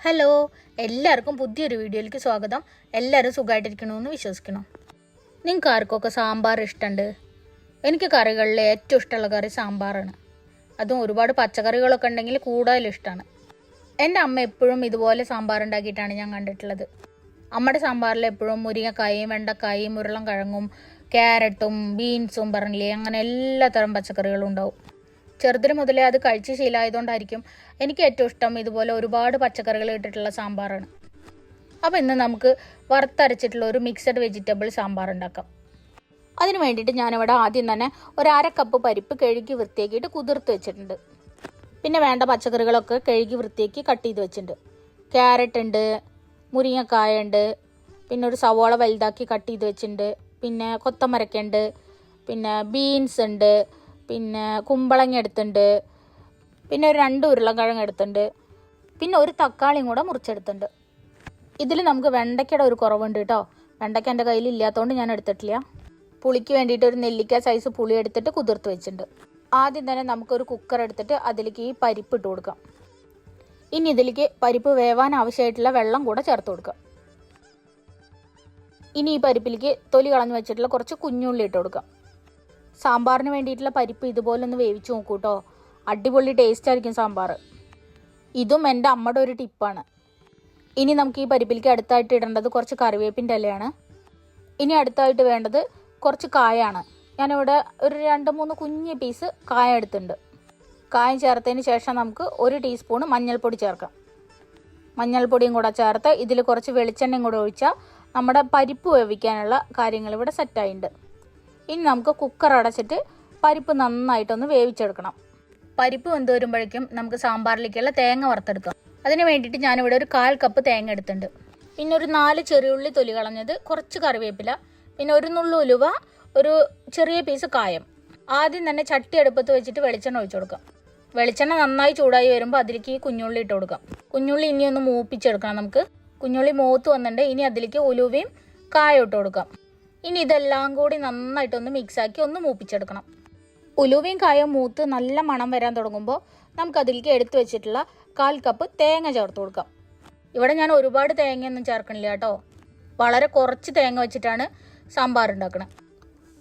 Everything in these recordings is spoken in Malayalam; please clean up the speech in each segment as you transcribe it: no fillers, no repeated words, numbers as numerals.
ഹലോ, എല്ലാവർക്കും പുതിയൊരു വീഡിയോയിലേക്ക് സ്വാഗതം. എല്ലാവരും സുഖമായിട്ടിരിക്കണമെന്ന് വിശ്വസിക്കണം. നിങ്ങൾക്ക് ആർക്കൊക്കെ സാമ്പാർ ഇഷ്ടമുണ്ട്? എനിക്ക് കറികളിൽ ഏറ്റവും ഇഷ്ടമുള്ള കറി സാമ്പാറാണ്. അതും ഒരുപാട് പച്ചക്കറികളൊക്കെ ഉണ്ടെങ്കിൽ കൂടുതൽ ഇഷ്ടമാണ്. എൻ്റെ അമ്മ എപ്പോഴും ഇതുപോലെ സാമ്പാർ ഉണ്ടാക്കിയിട്ടാണ് ഞാൻ കണ്ടിട്ടുള്ളത്. അമ്മയുടെ സാമ്പാറിൽ എപ്പോഴും മുരിങ്ങക്കായും വെണ്ടക്കായും ഉരുളൻകിഴങ്ങും ക്യാരറ്റും ബീൻസും പറഞ്ഞില്ലേ, അങ്ങനെ എല്ലാ തരം പച്ചക്കറികളും ഉണ്ടാവും. ചെറുതിന് മുതലേ അത് കഴിച്ച് ശീലമായതുകൊണ്ടായിരിക്കും എനിക്ക് ഏറ്റവും ഇഷ്ടം ഇതുപോലെ ഒരുപാട് പച്ചക്കറികൾ ഇട്ടിട്ടുള്ള സാമ്പാറാണ്. അപ്പോൾ ഇന്ന് നമുക്ക് വറുത്തരച്ചിട്ടുള്ള ഒരു മിക്സഡ് വെജിറ്റബിൾ സാമ്പാർ ഉണ്ടാക്കാം. അതിന് വേണ്ടിയിട്ട് ഞാനിവിടെ ആദ്യം തന്നെ ഒരു 1/2 കപ്പ് പരിപ്പ് കഴുകി വൃത്തിയാക്കിയിട്ട് കുതിർത്ത് വെച്ചിട്ടുണ്ട്. പിന്നെ വേണ്ട പച്ചക്കറികളൊക്കെ കഴുകി വൃത്തിയാക്കി കട്ട് ചെയ്ത് വെച്ചിട്ടുണ്ട്. ക്യാരറ്റ് ഉണ്ട്, മുരിങ്ങക്കായ ഉണ്ട്, പിന്നെ ഒരു സവാള വലുതാക്കി കട്ട് ചെയ്ത് വെച്ചിട്ടുണ്ട്, പിന്നെ കൊത്തമരക്കുണ്ട്, പിന്നെ ബീൻസ് ഉണ്ട്, പിന്നെ കുമ്പളങ്ങ എടുത്തിട്ടുണ്ട്, പിന്നെ ഒരു 2 ഉരുളൻകിഴങ്ങ് എടുത്തിട്ടുണ്ട്, പിന്നെ ഒരു തക്കാളിയും കൂടെ മുറിച്ചെടുത്തിട്ടുണ്ട്. ഇതിൽ നമുക്ക് വെണ്ടയ്ക്കയുടെ ഒരു കുറവുണ്ട് കേട്ടോ. വെണ്ടയ്ക്ക എൻ്റെ കയ്യിൽ ഇല്ലാത്തതുകൊണ്ട് ഞാൻ എടുത്തിട്ടില്ല. പുളിക്ക് വേണ്ടിയിട്ട് ഒരു നെല്ലിക്ക സൈസ് പുളി എടുത്തിട്ട് കുതിർത്ത് വെച്ചിട്ടുണ്ട്. ആദ്യം തന്നെ നമുക്കൊരു കുക്കർ എടുത്തിട്ട് അതിലേക്ക് ഈ പരിപ്പ് ഇട്ട് കൊടുക്കാം. ഇനി ഇതിലേക്ക് പരിപ്പ് വേവാൻ ആവശ്യമായിട്ടുള്ള വെള്ളം കൂടെ ചേർത്ത് കൊടുക്കാം. ഇനി ഈ പരിപ്പിലേക്ക് തൊലി കളഞ്ഞു വെച്ചിട്ടുള്ള കുറച്ച് കുഞ്ഞുള്ളി ഇട്ട് കൊടുക്കാം. സാമ്പാറിന് വേണ്ടിയിട്ടുള്ള പരിപ്പ് ഇതുപോലെ ഒന്ന് വേവിച്ച് നോക്കൂ കേട്ടോ. അടിപൊളി ടേസ്റ്റ് ആയിരിക്കും സാമ്പാർ. ഇതും എൻ്റെ അമ്മയുടെ ഒരു ടിപ്പാണ്. ഇനി നമുക്ക് ഈ പരിപ്പിലേക്ക് അടുത്തായിട്ട് ഇടേണ്ടത് കുറച്ച് കറിവേപ്പിൻ്റെ ഇലയാണ്. ഇനി അടുത്തായിട്ട് വേണ്ടത് കുറച്ച് കായാണ്. ഞാനിവിടെ ഒരു 2-3 കുഞ്ഞ് പീസ് കായ എടുത്തിട്ടുണ്ട്. കായം ചേർത്തതിന് ശേഷം നമുക്ക് 1 ടീസ്പൂൺ മഞ്ഞൾപ്പൊടി ചേർക്കാം. മഞ്ഞൾപ്പൊടിയും കൂടെ ചേർത്ത് ഇതിൽ കുറച്ച് വെളിച്ചെണ്ണയും കൂടെ ഒഴിച്ചാൽ നമ്മുടെ പരിപ്പ് വേവിക്കാനുള്ള കാര്യങ്ങൾ ഇവിടെ സെറ്റായിട്ടുണ്ട്. ഇനി നമുക്ക് കുക്കർ അടച്ചിട്ട് പരിപ്പ് നന്നായിട്ടൊന്ന് വേവിച്ചെടുക്കണം. പരിപ്പ് വെന്ത് വരുമ്പോഴേക്കും നമുക്ക് സാമ്പാറിലേക്കുള്ള തേങ്ങ വറുത്തെടുക്കാം. അതിന് വേണ്ടിയിട്ട് ഞാനിവിടെ ഒരു 1/4 കപ്പ് തേങ്ങ എടുത്തിട്ടുണ്ട്. പിന്നെ ഒരു 4 ചെറിയുള്ളി തൊലി കളഞ്ഞത്, കുറച്ച് കറിവേപ്പില, പിന്നെ ഒരു നുള്ളു ഉലുവ, ഒരു ചെറിയ പീസ് കായം. ആദ്യം തന്നെ ചട്ടി അടുപ്പത്ത് വെച്ചിട്ട് വെളിച്ചെണ്ണ ഒഴിച്ചു കൊടുക്കാം. വെളിച്ചെണ്ണ നന്നായി ചൂടായി വരുമ്പോൾ അതിലേക്ക് ഈ കുഞ്ഞുള്ളി ഇട്ട് കൊടുക്കാം. കുഞ്ഞുള്ളി ഇനി ഒന്ന് മൂപ്പിച്ചെടുക്കണം നമുക്ക്. കുഞ്ഞുള്ളി മൂത്ത് വന്നിട്ടുണ്ട്. ഇനി അതിലേക്ക് ഉലുവയും കായം ഇട്ട് കൊടുക്കാം. ഇനി ഇതെല്ലാം കൂടി നന്നായിട്ടൊന്ന് മിക്സാക്കി ഒന്ന് മൂപ്പിച്ചെടുക്കണം. ഉലുവയും കായും മൂത്ത് നല്ല മണം വരാൻ തുടങ്ങുമ്പോൾ നമുക്ക് അതിലേക്ക് എടുത്തു വെച്ചിട്ടുള്ള 1/4 കപ്പ് തേങ്ങ ചേർത്ത് കൊടുക്കാം. ഇവിടെ ഞാൻ ഒരുപാട് തേങ്ങയൊന്നും ചേർക്കണില്ല കേട്ടോ. വളരെ കുറച്ച് തേങ്ങ വെച്ചിട്ടാണ് സാമ്പാർ ഉണ്ടാക്കണം.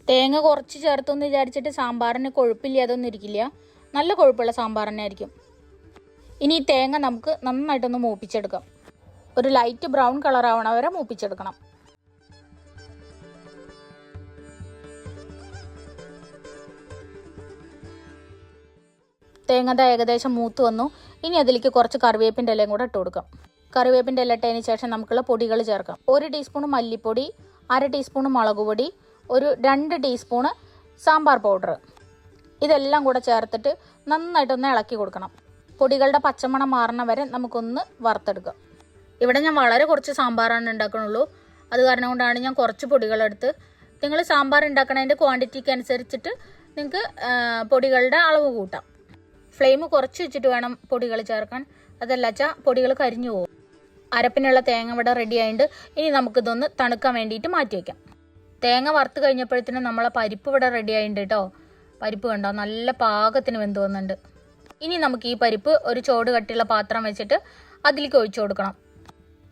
തേങ്ങ കുറച്ച് ചേർത്തെന്ന് വിചാരിച്ചിട്ട് സാമ്പാറിന് കൊഴുപ്പില്ലാതൊന്നും ഇരിക്കില്ല. നല്ല കൊഴുപ്പുള്ള സാമ്പാർ തന്നെ ആയിരിക്കും. ഇനി ഈ തേങ്ങ നമുക്ക് നന്നായിട്ടൊന്ന് മൂപ്പിച്ചെടുക്കാം. ഒരു ലൈറ്റ് ബ്രൗൺ കളർ ആവണ വരെ മൂപ്പിച്ചെടുക്കണം. തേങ്ങ ഏകദേശം മൂത്ത് വന്നു. ഇനി അതിലേക്ക് കുറച്ച് കറിവേപ്പിൻ്റെ ഇലയും കൂടെ ഇട്ട് കൊടുക്കാം. കറിവേപ്പിൻ്റെ ഇല ഇട്ടതിന് ശേഷം നമുക്കുള്ള പൊടികൾ ചേർക്കാം. 1 ടീസ്പൂൺ മല്ലിപ്പൊടി, 1/2 ടീസ്പൂൺ മുളക് പൊടി, ഒരു 2 ടീസ്പൂൺ സാമ്പാർ പൗഡർ. ഇതെല്ലാം കൂടെ ചേർത്തിട്ട് നന്നായിട്ടൊന്ന് ഇളക്കി കൊടുക്കണം. പൊടികളുടെ പച്ചമണം മാറണ വരെ നമുക്കൊന്ന് വറുത്തെടുക്കാം. ഇവിടെ ഞാൻ വളരെ കുറച്ച് സാമ്പാറാണ് ഉണ്ടാക്കണുള്ളൂ. അത് കാരണം കൊണ്ടാണ് ഞാൻ കുറച്ച് പൊടികളെടുത്ത്. നിങ്ങൾ സാമ്പാർ ഉണ്ടാക്കണതിൻ്റെ ക്വാണ്ടിറ്റിക്ക് അനുസരിച്ചിട്ട് നിങ്ങൾക്ക് പൊടികളുടെ അളവ് കൂട്ടാം. ഫ്ലെയിം കുറച്ച് വെച്ചിട്ട് വേണം പൊടികൾ ചേർക്കാൻ. അതല്ലാച്ചാൽ പൊടികൾ കരിഞ്ഞു പോകും. അരപ്പിനുള്ള തേങ്ങ ഇവിടെ റെഡി ആയിട്ടുണ്ട്. ഇനി നമുക്കിതൊന്ന് തണുക്കാൻ വേണ്ടിയിട്ട് മാറ്റി വയ്ക്കാം. തേങ്ങ വറുത്ത് കഴിഞ്ഞപ്പോഴത്തേനും നമ്മളെ പരിപ്പ് ഇവിടെ റെഡി ആയിട്ടുണ്ട് കേട്ടോ. പരിപ്പ് കണ്ടോ, നല്ല പാകത്തിന് വെന്ത് വന്നിട്ടുണ്ട്. ഇനി നമുക്ക് ഈ പരിപ്പ് ഒരു ചോട് കട്ടിയുള്ള പാത്രം വെച്ചിട്ട് അതിലേക്ക് ഒഴിച്ചു കൊടുക്കണം.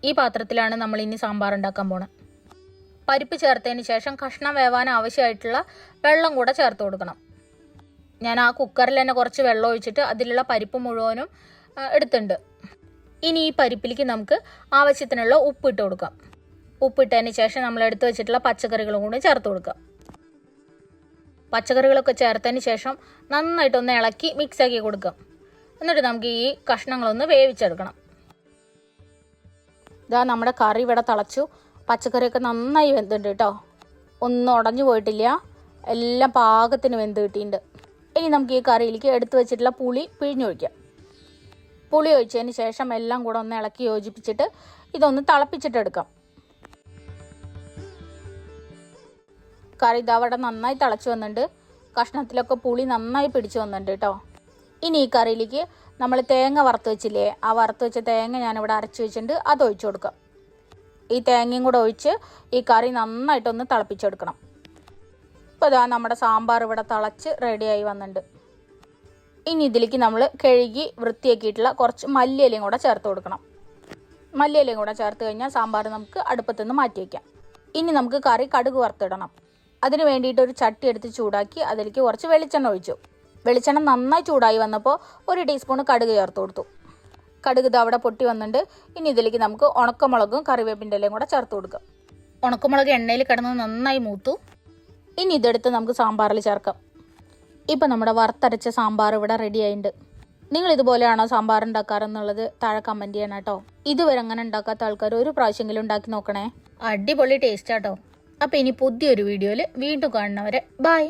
ഈ പാത്രത്തിലാണ് നമ്മൾ ഇനി സാമ്പാർ ഉണ്ടാക്കാൻ പോണത്. പരിപ്പ് ചേർത്തതിന് ശേഷം കഷ്ണം വേവാൻ ആവശ്യമായിട്ടുള്ള വെള്ളം കൂടെ ചേർത്ത് കൊടുക്കണം. ഞാൻ ആ കുക്കറിൽ തന്നെ കുറച്ച് വെള്ളം ഒഴിച്ചിട്ട് അതിലുള്ള പരിപ്പ് മുഴുവനും എടുത്തിട്ടുണ്ട്. ഇനി ഈ പരിപ്പിലേക്ക് നമുക്ക് ആവശ്യത്തിനുള്ള ഉപ്പിട്ട് കൊടുക്കാം. ഉപ്പിട്ടതിന് ശേഷം നമ്മൾ എടുത്ത് വെച്ചിട്ടുള്ള പച്ചക്കറികളും കൂടി ചേർത്ത് കൊടുക്കാം. പച്ചക്കറികളൊക്കെ ചേർത്തതിന് ശേഷം നന്നായിട്ടൊന്ന് ഇളക്കി മിക്സാക്കി കൊടുക്കാം. എന്നിട്ട് നമുക്ക് ഈ കഷ്ണങ്ങളൊന്ന് വേവിച്ചെടുക്കണം. ഇതാ നമ്മുടെ കറി ഇവിടെ തിളച്ചു. പച്ചക്കറിയൊക്കെ നന്നായി വെന്തിട്ടുണ്ട് കേട്ടോ. ഒന്നും ഉടഞ്ഞു പോയിട്ടില്ല. എല്ലാം പാകത്തിന് വെന്ത് കിട്ടിയിട്ടുണ്ട്. ഇനി നമുക്ക് ഈ കറിയിലേക്ക് എടുത്തു വെച്ചിട്ടുള്ള പുളി പിഴിഞ്ഞൊഴിക്കാം. പുളി ഒഴിച്ചതിന് ശേഷം എല്ലാം കൂടെ ഒന്ന് ഇളക്കി യോജിപ്പിച്ചിട്ട് ഇതൊന്ന് തിളപ്പിച്ചിട്ടെടുക്കാം. കറി ഇതവിടെ നന്നായി തിളച്ച് വന്നിട്ടുണ്ട്. കഷ്ണത്തിലൊക്കെ പുളി നന്നായി പിടിച്ച് വന്നിട്ടുണ്ട് കേട്ടോ. ഇനി ഈ കറിയിലേക്ക് നമ്മൾ തേങ്ങ വറുത്ത് വെച്ചില്ലേ, ആ വറുത്ത് വെച്ച തേങ്ങ ഞാനിവിടെ അരച്ച് വെച്ചിട്ടുണ്ട്. അത് ഒഴിച്ചു കൊടുക്കാം. ഈ തേങ്ങയും കൂടെ ഒഴിച്ച് ഈ കറി നന്നായിട്ടൊന്ന് തിളപ്പിച്ചെടുക്കണം. ഇപ്പോൾ ഇതാ നമ്മുടെ സാമ്പാർ ഇവിടെ തിളച്ച് റെഡിയായി വന്നിട്ടുണ്ട്. ഇനി ഇതിലേക്ക് നമ്മൾ കഴുകി വൃത്തിയാക്കിയിട്ടുള്ള കുറച്ച് മല്ലിയിലയും കൂടെ ചേർത്ത് കൊടുക്കണം. മല്ലിയിലയും കൂടെ ചേർത്ത് കഴിഞ്ഞാൽ സാമ്പാർ നമുക്ക് അടുപ്പത്തുനിന്ന് മാറ്റി വയ്ക്കാം. ഇനി നമുക്ക് കറി കടുക് വറുത്തിടണം. അതിന് വേണ്ടിയിട്ട് ഒരു ചട്ടി എടുത്ത് ചൂടാക്കി അതിലേക്ക് കുറച്ച് വെളിച്ചെണ്ണ ഒഴിച്ചു. വെളിച്ചെണ്ണ നന്നായി ചൂടായി വന്നപ്പോൾ 1 ടീസ്പൂൺ കടുക് ചേർത്ത് കൊടുത്തു. കടുക് ഇത് അവിടെ പൊട്ടി വന്നിട്ടുണ്ട്. ഇനി ഇതിലേക്ക് നമുക്ക് ഉണക്കമുളകും കറിവേപ്പിൻ്റെ ഇലയും കൂടെ ചേർത്ത് കൊടുക്കാം. ഉണക്കമുളക് എണ്ണയിൽ കിടന്ന് നന്നായി മൂത്തു. ഇനി ഇതെടുത്ത് നമുക്ക് സാമ്പാറിൽ ചേർക്കാം. ഇപ്പം നമ്മുടെ വറുത്തരച്ച സാമ്പാർ ഇവിടെ റെഡി ആയിട്ടുണ്ട്. നിങ്ങൾ ഇതുപോലെയാണോ സാമ്പാർ ഉണ്ടാക്കാറെന്നുള്ളത് താഴെ കമൻറ്റ് ചെയ്യണം കേട്ടോ. ഇതുവരെ അങ്ങനെ ഉണ്ടാക്കാത്ത ആൾക്കാർ ഒരു പ്രാവശ്യമെങ്കിലും ഉണ്ടാക്കി നോക്കണേ. അടിപൊളി ടേസ്റ്റ് ആട്ടോ. അപ്പോൾ ഇനി പുതിയൊരു വീഡിയോയിൽ വീണ്ടും കാണുന്നവരെ ബൈ.